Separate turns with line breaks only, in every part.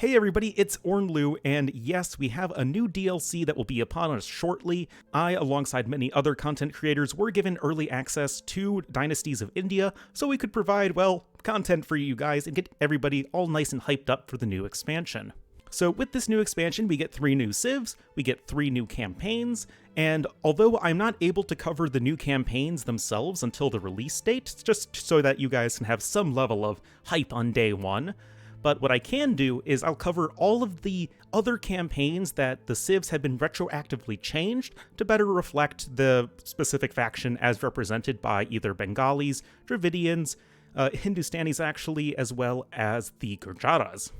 Hey everybody, it's Ornlu, and yes, we have a new DLC that will be upon us shortly. I, alongside many other content creators, were given early access to Dynasties of India, so we could provide, well, content for you guys and get everybody all nice and hyped up for the new expansion. So with this new expansion, we get 3 new civs, we get 3 new campaigns, and although I'm not able to cover the new campaigns themselves until the release date, just so that you guys can have some level of hype on day one, but what I can do is I'll cover all of the other campaigns that the civs have been retroactively changed to better reflect the specific faction as represented by either Bengalis, Dravidians, Hindustanis actually, as well as the Gurjaras.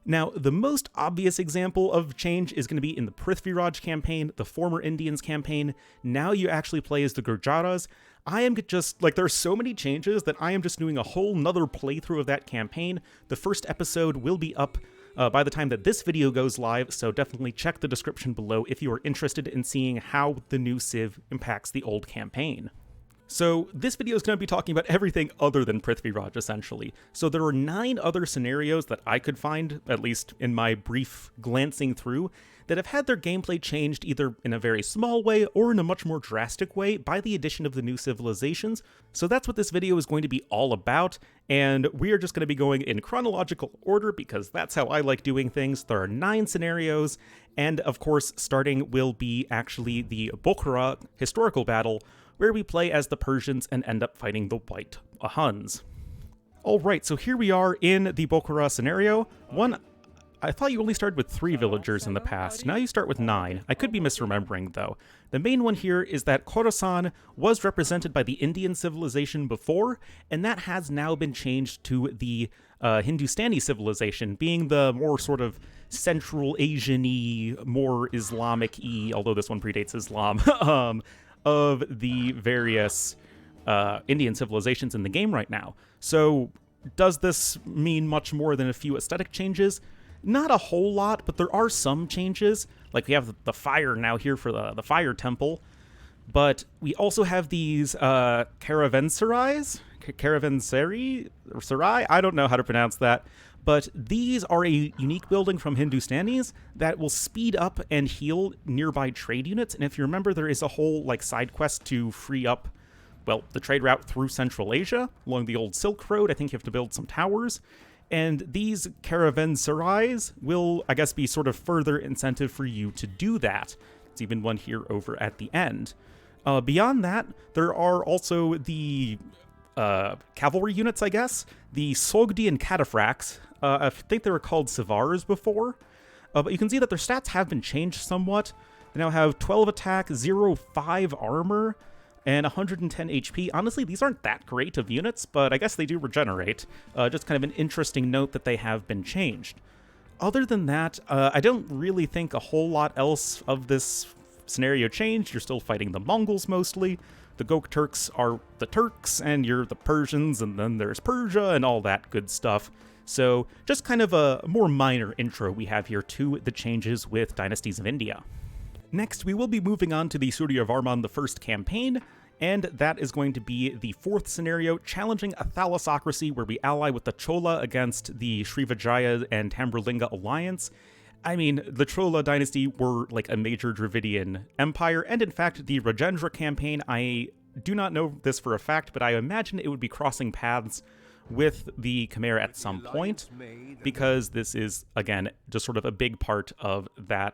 Now, the most obvious example of change is going to be in the Prithviraj campaign, the former Indians campaign. Now you actually play as the Gurjaras. I am just, there are so many changes that I am just doing a whole nother playthrough of that campaign. The first episode will be up by the time that this video goes live, so definitely check the description below if you are interested in seeing how the new civ impacts the old campaign. So this video is going to be talking about everything other than Prithviraj, essentially. So there are 9 other scenarios that I could find, at least in my brief glancing through, that have had their gameplay changed either in a very small way or in a much more drastic way by the addition of the new civilizations. So that's what this video is going to be all about, and we are just going to be going in chronological order because that's how I like doing things. There are 9 scenarios, and of course, starting will be actually the Bukhara historical battle, where we play as the Persians and end up fighting the White Huns. Alright, so here we are in the Bukhara scenario. I thought you only started with 3 villagers in the past, now you start with 9. I could be misremembering though. The main one here is that Khorasan was represented by the Indian civilization before, and that has now been changed to the Hindustani civilization, being the more sort of Central Asian-y, more Islamic-y, although this one predates Islam, of the various Indian civilizations in the game right now. So does this mean much more than a few aesthetic changes? Not a whole lot, but there are some changes. Like we have the fire now here for the fire temple, but we also have these caravanserais, I don't know how to pronounce that, but these are a unique building from Hindustanis that will speed up and heal nearby trade units. And if you remember, there is a whole side quest to free up, well, the trade route through Central Asia along the old Silk Road. I think you have to build some towers. And these caravanserais will, I guess, be sort of further incentive for you to do that. It's even one here over at the end. Beyond that, there are also the cavalry units, I guess. The Sogdi and Cataphracts. I think they were called Civs before. But you can see that their stats have been changed somewhat. They now have 12 attack, 0-5 armor, and 110 HP. Honestly, these aren't that great of units, but I guess they do regenerate. Just kind of an interesting note that they have been changed. Other than that, I don't really think a whole lot else of this scenario changed. You're still fighting the Mongols mostly. The Gokturks are the Turks, and you're the Persians, and then there's Persia and all that good stuff. So just kind of a more minor intro we have here to the changes with Dynasties of India. Next, we will be moving on to the Suryavarman I campaign, and that is going to be the 4th scenario, challenging a thalassocracy where we ally with the Chola against the Srivijaya and Tamerlane alliance. I mean, the Chola dynasty were a major Dravidian empire, and in fact, the Rajendra campaign, I do not know this for a fact, but I imagine it would be crossing paths with the Khmer at some point, because this is, again, just sort of a big part of that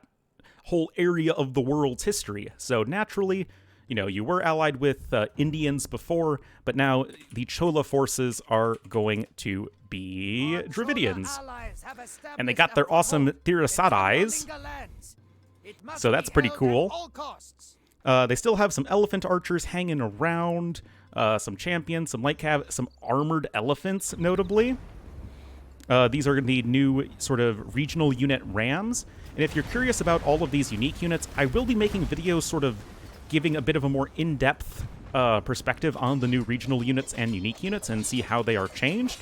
whole area of the world's history. So naturally, you were allied with Indians before, but now the Chola forces are going to be Dravidians. And they got their awesome Tirasadais, so that's pretty cool. They still have some elephant archers hanging around, some champions, some light cav, some armored elephants, notably. These are the new sort of regional unit rams. And if you're curious about all of these unique units, I will be making videos sort of giving a bit of a more in-depth perspective on the new regional units and unique units and see how they are changed.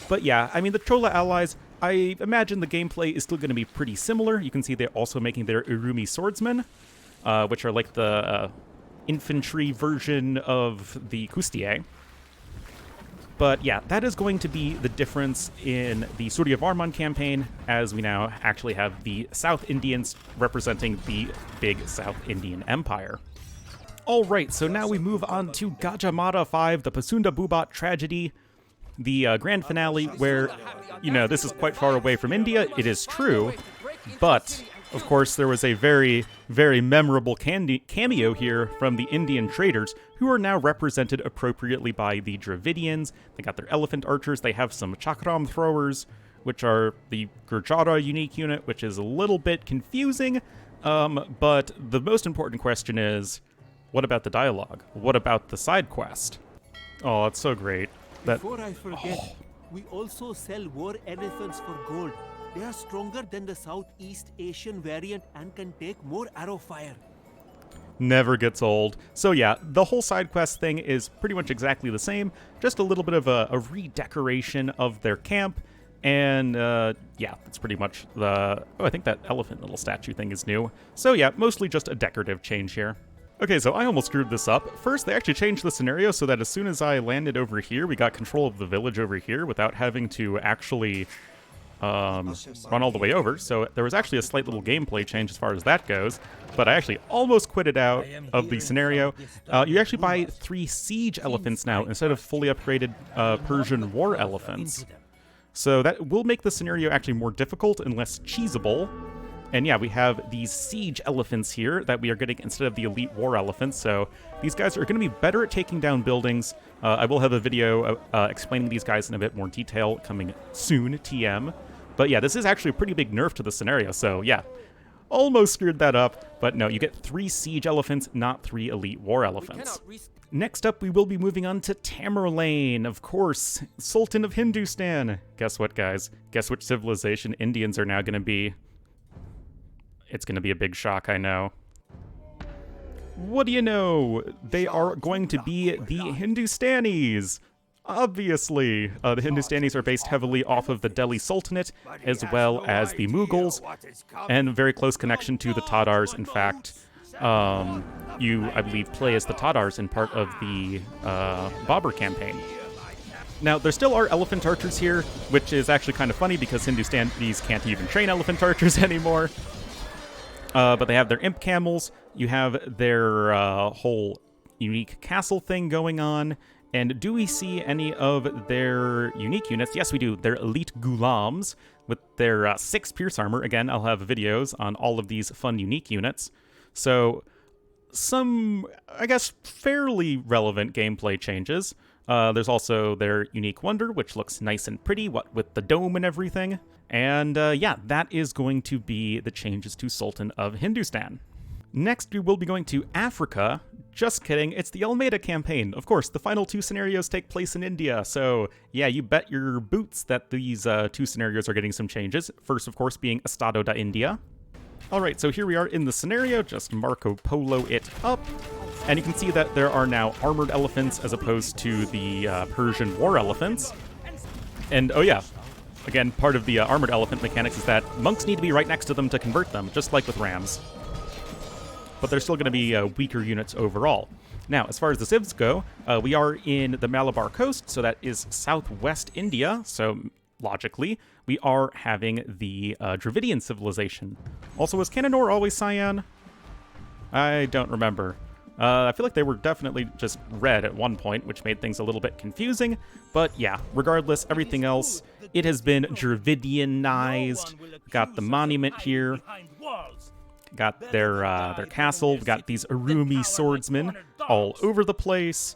But yeah, I mean, the Chola allies, I imagine the gameplay is still going to be pretty similar. You can see they're also making their Urumi swordsmen, which are like the infantry version of the Kustier. But yeah, that is going to be the difference in the Suryavarman campaign, as we now actually have the South Indians representing the big South Indian Empire. Alright, so now we move on to Gajah Mada 5, the Pasunda Bubat tragedy, the grand finale where, this is quite far away from India, it is true, but of course there was a very, very memorable cameo here from the Indian traders, who are now represented appropriately by the Dravidians. They got their elephant archers, they have some chakram throwers, which are the Gurjara unique unit, which is a little bit confusing, but the most important question is, what about the dialogue? What about the side quest? Oh, it's so great.
Before I forget, we also sell war elephants for gold. They are stronger than the Southeast Asian variant and can take more arrow fire.
Never gets old. So yeah, the whole side quest thing is pretty much exactly the same, just a little bit of a redecoration of their camp, and yeah, that's pretty much the... Oh, I think that elephant little statue thing is new. So yeah, mostly just a decorative change here. Okay, so I almost screwed this up. First, they actually changed the scenario so that as soon as I landed over here, we got control of the village over here without having to actually run all the way over. So there was actually a slight little gameplay change as far as that goes, but I actually almost quitted out of the scenario. You actually buy 3 siege elephants now instead of fully upgraded Persian war elephants. So that will make the scenario actually more difficult and less cheesable. And yeah, we have these siege elephants here that we are getting instead of the elite war elephants, so these guys are going to be better at taking down buildings. I will have a video explaining these guys in a bit more detail coming soon, TM. But yeah, this is actually a pretty big nerf to the scenario, so yeah, almost screwed that up. But no, you get 3 siege elephants, not 3 elite war elephants. Next up, we will be moving on to Tamerlane, of course, Sultan of Hindustan. Guess what, guys? Guess which civilization Indians are now going to be? It's going to be a big shock, I know. What do you know? They are going to be the Hindustanis. Obviously, the Hindustanis are based heavily off of the Delhi Sultanate, as well as the Mughals, and a very close connection to the Tatars. In fact, you, I believe, play as the Tatars in part of the Babur campaign. Now, there still are elephant archers here, which is actually kind of funny because Hindustanis can't even train elephant archers anymore. But they have their imp camels, you have their whole unique castle thing going on, and do we see any of their unique units? Yes, we do. They're elite gulams with their 6 pierce armor. Again, I'll have videos on all of these fun unique units. So, some, I guess, fairly relevant gameplay changes. There's also their unique wonder, which looks nice and pretty, what with the dome and everything. And yeah, that is going to be the changes to Sultan of Hindustan. Next, we will be going to Africa. Just kidding, it's the Almeida campaign. Of course, the final 2 scenarios take place in India, so yeah, you bet your boots that these 2 scenarios are getting some changes. First, of course, being Estado da India. Alright, so here we are in the scenario, just Marco Polo it up. And you can see that there are now armored elephants as opposed to the Persian war elephants. And oh yeah, again, part of the armored elephant mechanics is that monks need to be right next to them to convert them, just like with rams. But they're still going to be weaker units overall. Now, as far as the Civs go, we are in the Malabar coast, so that is southwest India, so logically, we are having the Dravidian civilization. Also, was Cananor always cyan? I don't remember. I feel like they were definitely just red at one point, which made things a little bit confusing. But yeah, regardless, everything else, it has been Dravidianized. Got the monument here. Got their castle. We've got these Urumi swordsmen all over the place.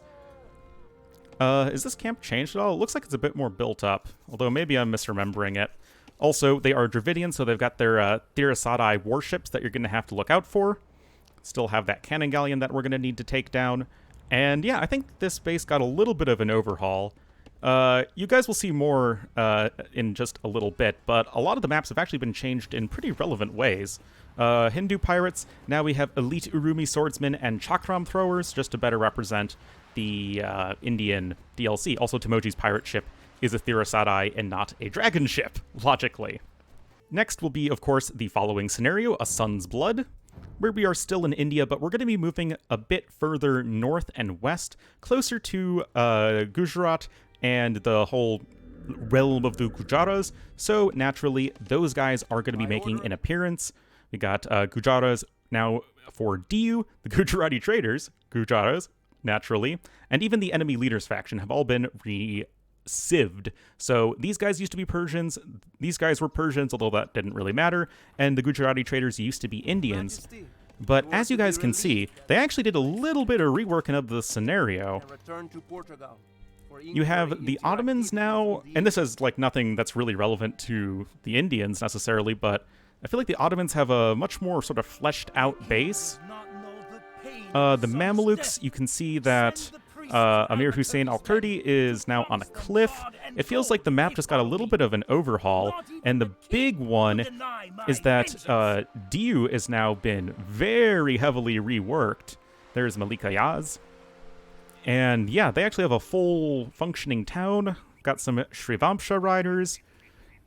Is this camp changed at all? It looks like it's a bit more built up, although maybe I'm misremembering it. Also, they are Dravidian, so they've got their Thirasadai warships that you're going to have to look out for. Still have that cannon galleon that we're going to need to take down. And yeah, I think this base got a little bit of an overhaul. You guys will see more in just a little bit, but a lot of the maps have actually been changed in pretty relevant ways. Hindu pirates, now we have elite Urumi swordsmen and chakram throwers, just to better represent the Indian DLC. Also, Tomoji's pirate ship is a Thirasadai and not a dragon ship, logically. Next will be, of course, the following scenario, A Sun's Blood, where we are still in India, but we're going to be moving a bit further north and west, closer to Gujarat and the whole realm of the Gurjaras. So naturally, those guys are going to be making an appearance. We got Gurjaras now for Diu, the Gujarati traders, Gurjaras, naturally, and even the enemy leaders faction have all been re-cived. So these guys used to be Persians, these guys were Persians, although that didn't really matter, and the Gujarati traders used to be Indians. But as you guys can see, they actually did a little bit of reworking of the scenario. You have the Ottomans now, and this is like nothing that's really relevant to the Indians necessarily, but I feel like the Ottomans have a much more sort of fleshed out base. The Mamelukes, you can see that Amir Hussein al-Kurdi is now on a cliff. It feels like the map just got a little bit of an overhaul, and the big one is that Diu has now been very heavily reworked. There's Malika Yaz. And yeah, they actually have a full functioning town. Got some Shrivamsha riders.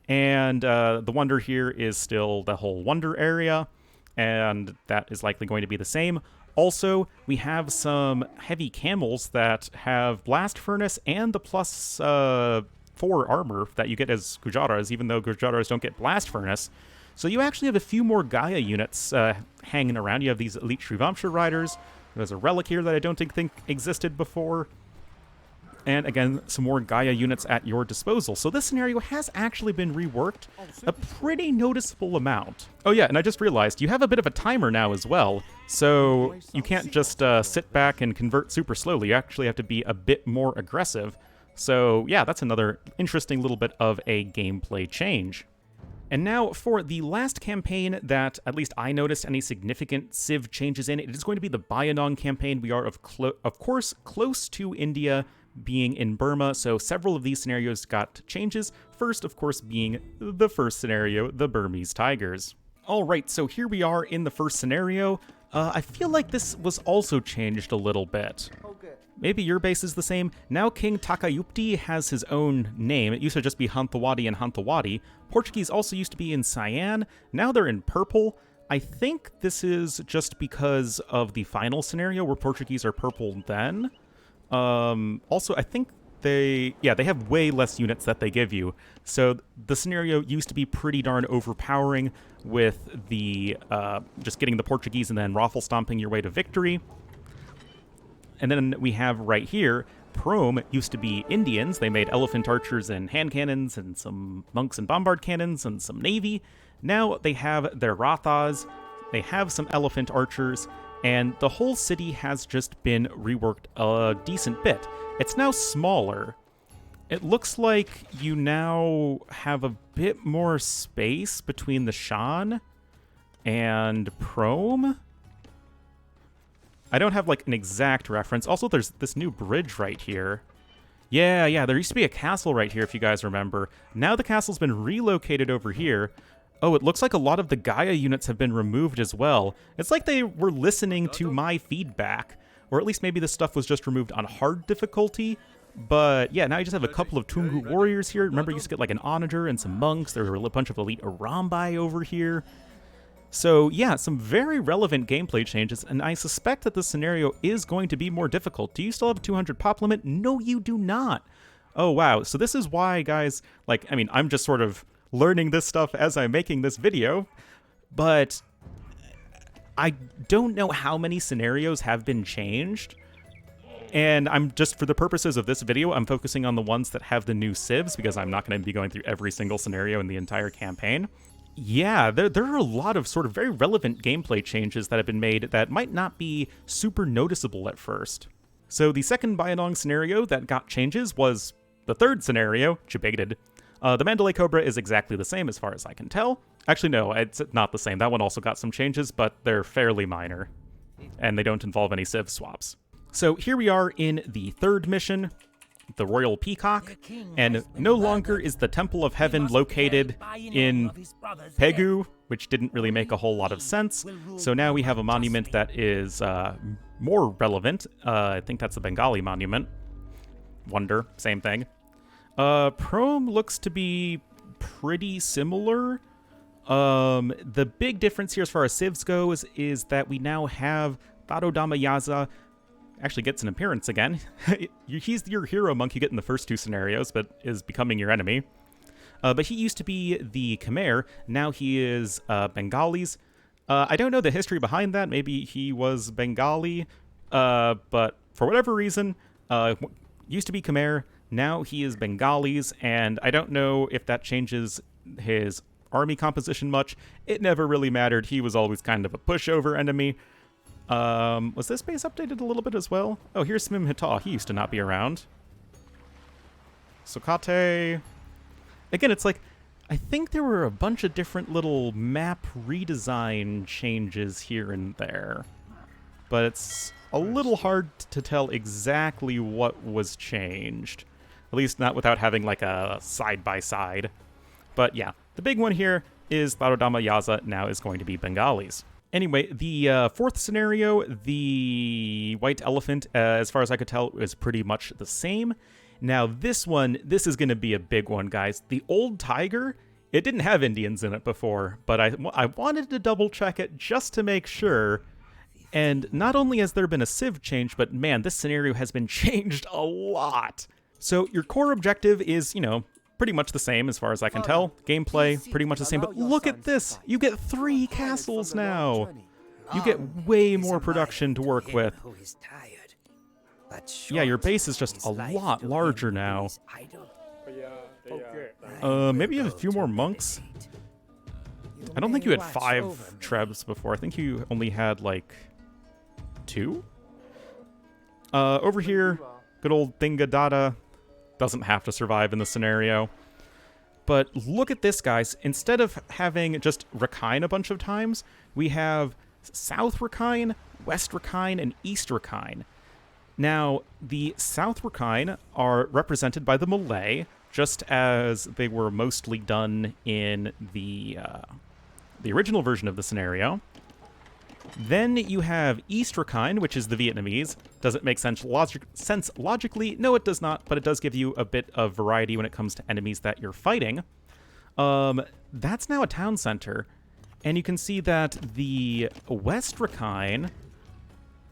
And the wonder here is still the whole wonder area, and that is likely going to be the same. Also, we have some heavy camels that have blast furnace and the plus 4 armor that you get as Gujaras, even though Gujaras don't get blast furnace. So you actually have a few more Gaia units hanging around. You have these elite Shrivamsha riders. There's a relic here that I don't think existed before. And again, some more Gaia units at your disposal. So this scenario has actually been reworked a pretty noticeable amount. Oh yeah, and I just realized you have a bit of a timer now as well. So you can't just sit back and convert super slowly. You actually have to be a bit more aggressive. So yeah, that's another interesting little bit of a gameplay change. And now for the last campaign that at least I noticed any significant Civ changes in, it is going to be the Bayinnaung campaign. We are of course close to India, being in Burma, so several of these scenarios got changes. First, of course, being the first scenario, the Burmese Tigers. Alright, so here we are in the first scenario. I feel like this was also changed a little bit. Maybe your base is the same. Now King Takayuki has his own name. It used to just be Hanthawaddy and Hanthawaddy. Portuguese also used to be in cyan. Now they're in purple. I think this is just because of the final scenario where Portuguese are purple then. Also, I think they have way less units that they give you. So the scenario used to be pretty darn overpowering with the just getting the Portuguese and then raffle stomping your way to victory. And then we have right here, Prom used to be Indians. They made elephant archers and hand cannons and some monks and bombard cannons and some navy. Now they have their Rathas, they have some elephant archers, and the whole city has just been reworked a decent bit. It's now smaller. It looks like you now have a bit more space between the Shan and Prom. I don't have like an exact reference. Also, there's this new bridge right here. Yeah, there used to be a castle right here, if you guys remember. Now the castle's been relocated over here. Oh, it looks like a lot of the Gaia units have been removed as well. It's like they were listening to my feedback. Or at least maybe this stuff was just removed on hard difficulty. But yeah, now you just have a couple of Tungu warriors here. Remember, you used to get like an onager and some monks. There were a bunch of elite Arambai over here. So yeah, some very relevant gameplay changes, and I suspect that this scenario is going to be more difficult. Do you still have a 200 pop limit? No, you do not. Oh wow, so this is why, guys, like, I mean, I'm just sort of learning this stuff as I'm making this video, but I don't know how many scenarios have been changed. And I'm just, for the purposes of this video, I'm focusing on the ones that have the new civs, because I'm not going to be going through every single scenario in the entire campaign. Yeah, there are a lot of sort of very relevant gameplay changes that have been made that might not be super noticeable at first. So the second Bayinnaung scenario that got changes was the third scenario, Debated. The Mandalay Cobra is exactly the same as far as I can tell. Actually, no, it's not the same. That one also got some changes, but they're fairly minor, and they don't involve any civ swaps. So here we are in the third mission, the Royal Peacock, and no longer is the Temple of Heaven located in Pegu, which didn't really make a whole lot of sense. So now we have a monument that is more relevant. I think that's the Bengali monument. Wonder, same thing. Prom looks to be pretty similar. The big difference here as far as civs goes is that we now have Thado Damayaza actually gets an appearance again. He's your hero monk you get in the first 2 scenarios, but is becoming your enemy. But he used to be the Khmer. Now he is Bengalis. I don't know the history behind that. Maybe he was Bengali, but for whatever reason, used to be Khmer. Now he is Bengalis, and I don't know if that changes his army composition much. It never really mattered. He was always kind of a pushover enemy. Was this base updated a little bit as well? Oh, here's Smim Hita. He used to not be around. Sokate. Again, it's like, I think there were a bunch of different little map redesign changes here and there. But it's a little hard to tell exactly what was changed. At least not without having like a side-by-side. But yeah, the big one here is Tharodama Yaza now is going to be Bengalis. Anyway, the 4th scenario, the White Elephant, as far as I could tell, is pretty much the same. Now this one, this is going to be a big one, guys. The Old Tiger, it didn't have Indians in it before, but I wanted to double check it just to make sure. And not only has there been a civ change, but man, this scenario has been changed a lot. So your core objective is, you know, pretty much the same as far as I can tell. Gameplay, pretty much the same, but look at this! You get 3 castles now! You get way more production to work with. Yeah, your base is just a lot larger now. Maybe you have a few more monks? I don't think you had 5 trebs before. I think you only had, like, 2? Over here, good old Thingadada doesn't have to survive in the scenario. But look at this, guys. Instead of having just Rakhine a bunch of times, we have South Rakhine, West Rakhine, and East Rakhine. Now, the South Rakhine are represented by the Malay, just as they were mostly done in the original version of the scenario. Then you have East Rakhine, which is the Vietnamese. Does it make sense logically? No, it does not, but it does give you a bit of variety when it comes to enemies that you're fighting. That's now a town center, and you can see that the West Rakhine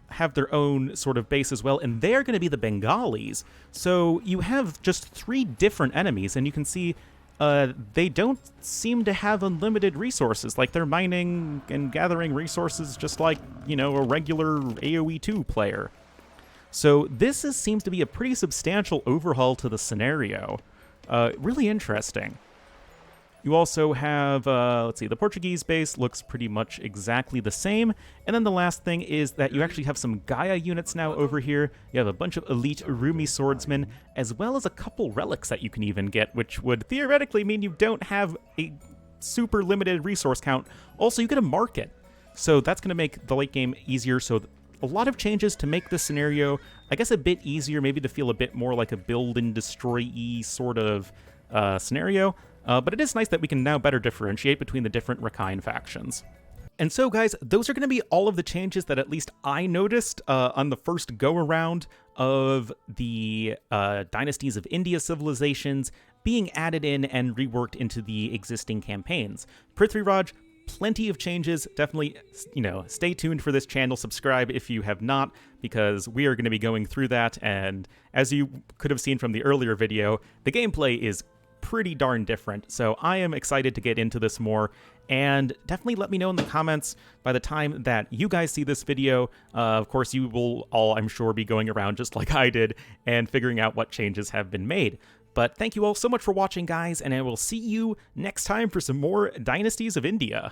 have their own sort of base as well, and they're going to be the Bengalis. So you have just 3 different enemies, and you can see they don't seem to have unlimited resources. Like, they're mining and gathering resources just like, you know, a regular AoE 2 player. So this seems to be a pretty substantial overhaul to the scenario. Really interesting. You also have, let's see, the Portuguese base looks pretty much exactly the same. And then the last thing is that you actually have some Gaia units now over here. You have a bunch of elite Rumi swordsmen, as well as a couple relics that you can even get, which would theoretically mean you don't have a super limited resource count. Also, you get a market. So that's going to make the late game easier. So a lot of changes to make this scenario, I guess, a bit easier, maybe to feel a bit more like a build and destroy-y sort of scenario. But it is nice that we can now better differentiate between the different Rakhine factions. And so, guys, those are going to be all of the changes that at least I noticed on the first go-around of the Dynasties of India civilizations being added in and reworked into the existing campaigns. Prithviraj, plenty of changes. Definitely, you know, stay tuned for this channel. Subscribe if you have not, because we are going to be going through that. And as you could have seen from the earlier video, the gameplay is pretty darn different, so I am excited to get into this more, and definitely let me know in the comments by the time that you guys see this video. Of course, you will all, I'm sure, be going around just like I did and figuring out what changes have been made. But thank you all so much for watching, guys, and I will see you next time for some more Dynasties of India.